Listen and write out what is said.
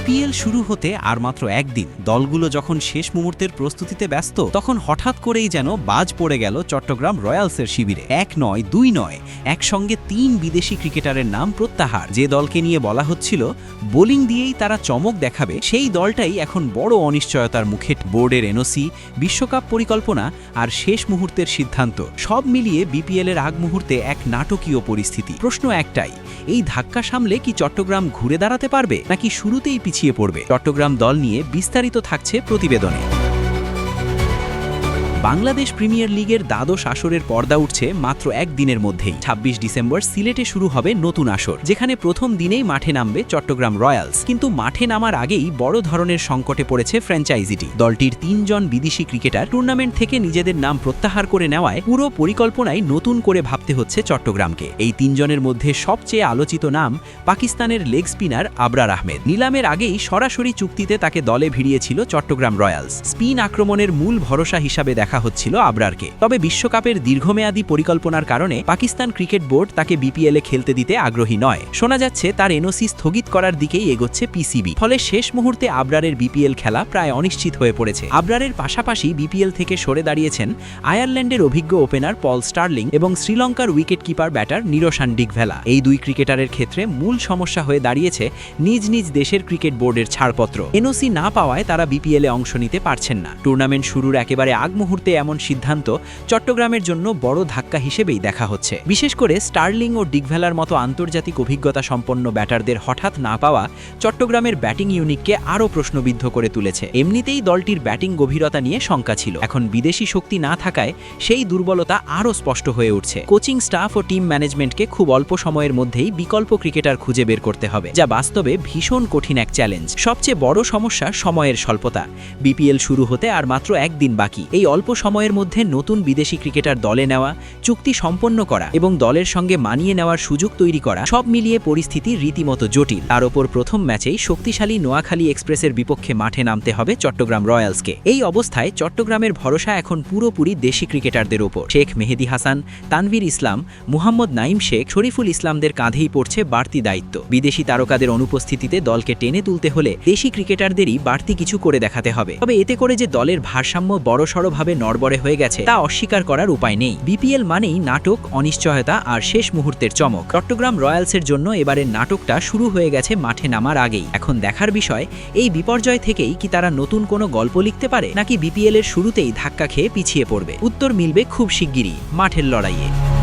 BPL শুরু হতে আর মাত্র একদিন, দলগুলো যখন শেষ মুহূর্তের প্রস্তুতিতে ব্যস্ত, তখন হঠাৎ করেই যেন বাজ পড়ে গেল চট্টগ্রাম রয়্যালসের শিবিরে। এক নয়, দুই নয়, একসঙ্গে ৩ বিদেশি ক্রিকেটারের নাম প্রত্যাহার। যে দলকে নিয়ে বলা হচ্ছিল বোলিং দিয়েই তারা চমক দেখাবে, সেই দলটাই এখন বড় অনিশ্চয়তার মুখে। বোর্ডের এনওসি, বিশ্বকাপ পরিকল্পনা আর শেষ মুহূর্তের সিদ্ধান্ত সব মিলিয়ে বিপিএলের আগ মুহূর্তে এক নাটকীয় পরিস্থিতি। প্রশ্ন একটাই, এই ধাক্কা সামলে কি চট্টগ্রাম ঘুরে দাঁড়াতে পারবে, নাকি শুরুতেই পিছিয়ে পড়বে? চট্টগ্রাম দল নিয়ে বিস্তারিত থাকছে প্রতিবেদনে। বাংলাদেশ প্রিমিয়ার লিগের দ্বাদশ আসরের পর্দা উঠছে মাত্র একদিনের মধ্যেই। ২৬ ডিসেম্বর সিলেটে শুরু হবে নতুন আসর, যেখানে প্রথম দিনেই মাঠে নামবে চট্টগ্রাম রয়্যালস। কিন্তু মাঠে নামার আগেই বড় ধরনের সংকটে পড়েছে ফ্র্যাঞ্চাইজিটি। দলটির ৩ জন বিদেশি ক্রিকেটার টুর্নামেন্ট থেকে নিজেদের নাম প্রত্যাহার করে নেওয়ায় পুরো পরিকল্পনায় নতুন করে ভাবতে হচ্ছে চট্টগ্রামকে। এই ৩ জনের মধ্যে সবচেয়ে আলোচিত নাম পাকিস্তানের লেগ স্পিনার আবরার আহমেদ। নিলামের আগেই সরাসরি চুক্তিতে তাকে দলে ভিড়িয়েছিল চট্টগ্রাম রয়্যালস। স্পিন আক্রমণের মূল ভরসা হিসাবে দেখা হচ্ছিল আবরারকে। তবে বিশ্বকাপের দীর্ঘমেয়াদী পরিকল্পনার কারণে পাকিস্তান ক্রিকেট বোর্ড তাকে বিপিএলে খেলতে দিতে আগ্রহী নয়। শোনা যাচ্ছে তার এনওসি স্থগিত করার দিকেই এগোচ্ছে পিসিবি। ফলে শেষ মুহূর্তে আবরারের বিপিএল খেলা প্রায় অনিশ্চিত হয়ে পড়েছে। আবরারের পাশাপাশি বিপিএল থেকে সরে দাঁড়িয়েছেন আয়ারল্যান্ডের অভিজ্ঞ ওপেনার পল স্টার্লিং এবং শ্রীলঙ্কার wicket keeper batter Niroshan Dickwella. এই দুই ক্রিকেটারের ক্ষেত্রে মূল সমস্যা হয়ে দাঁড়িয়েছে নিজ নিজ দেশের ক্রিকেট বোর্ডের ছাড়পত্র। এনওসি না পাওয়ায় তারা বিপিএলে অংশ নিতে পারছেন না। টুর্নামেন্ট শুরুর একেবারে আগ মুহূর্তে এমন সিদ্ধান্ত চট্টগ্রামের জন্য বড় ধাক্কা হিসেবেই দেখা হচ্ছে। বিশেষ করে স্টার্লিং ও ডিকভেলার মতো আন্তর্জাতিক অভিজ্ঞতা সম্পন্ন ব্যাটারদের হঠাৎ না পাওয়া চট্টগ্রামের ব্যাটিং ইউনিটকে আরও প্রশ্নবিদ্ধ করে তুলেছে। এমনিতেই দলটির ব্যাটিং গভীরতা নিয়ে শঙ্কা ছিল, এখন বিদেশি শক্তি না থাকায় সেই দুর্বলতা আরও স্পষ্ট হয়ে উঠছে। কোচিং স্টাফ ও টিম ম্যানেজমেন্টকে খুব অল্প সময়ের মধ্যেই বিকল্প ক্রিকেটার খুঁজে বের করতে হবে, যা বাস্তবে ভীষণ কঠিন এক চ্যালেঞ্জ। সবচেয়ে বড় সমস্যা সময়ের স্বল্পতা। বিপিএল শুরু হতে আর মাত্র একদিন বাকি। এই অল্প সময়ের মধ্যে নতুন বিদেশি ক্রিকেটার দলে নেওয়া, চুক্তি সম্পন্ন করা এবং দলের সঙ্গে মানিয়ে নেওয়ার সুযোগ তৈরি করা, সব মিলিয়ে পরিস্থিতি রীতিমতো জটিল। তার ওপর প্রথম ম্যাচেই শক্তিশালী নোয়াখালী এক্সপ্রেসের বিপক্ষে মাঠে নামতে হবে চট্টগ্রাম রয়্যালসকে। এই অবস্থায় চট্টগ্রামের ভরসা এখন পুরোপুরি দেশি ক্রিকেটারদের ওপর। শেখ মেহেদী হাসান, তানভীর ইসলাম, মুহাম্মদ নাইম শেখ, শরীফুল ইসলামদের কাঁধেই পড়ছে বাড়তি দায়িত্ব। বিদেশি তারকাদের অনুপস্থিতিতে দলকে টেনে তুলতে হলে দেশি ক্রিকেটারদেরই বাড়তি কিছু করে দেখাতে হবে। তবে এতে করে যে দলের ভারসাম্য বড়সড়ভাবে নড়বড়ে হয়ে গেছে তা অস্বীকার করার উপায় নেই। বিপিএল মানেই নাটক, অনিশ্চয়তা আর শেষ মুহূর্তের চমক। চট্টগ্রাম রয়্যালসের জন্য এবারের নাটকটা শুরু হয়ে গেছে মাঠে নামার আগেই। এখন দেখার বিষয়, এই বিপর্যয় থেকেই কি তারা নতুন কোনো গল্প লিখতে পারে, নাকি বিপিএল এর শুরুতেই ধাক্কা খেয়ে পিছিয়ে পড়বে? উত্তর মিলবে খুব শিগগিরই মাঠের লড়াইয়ে।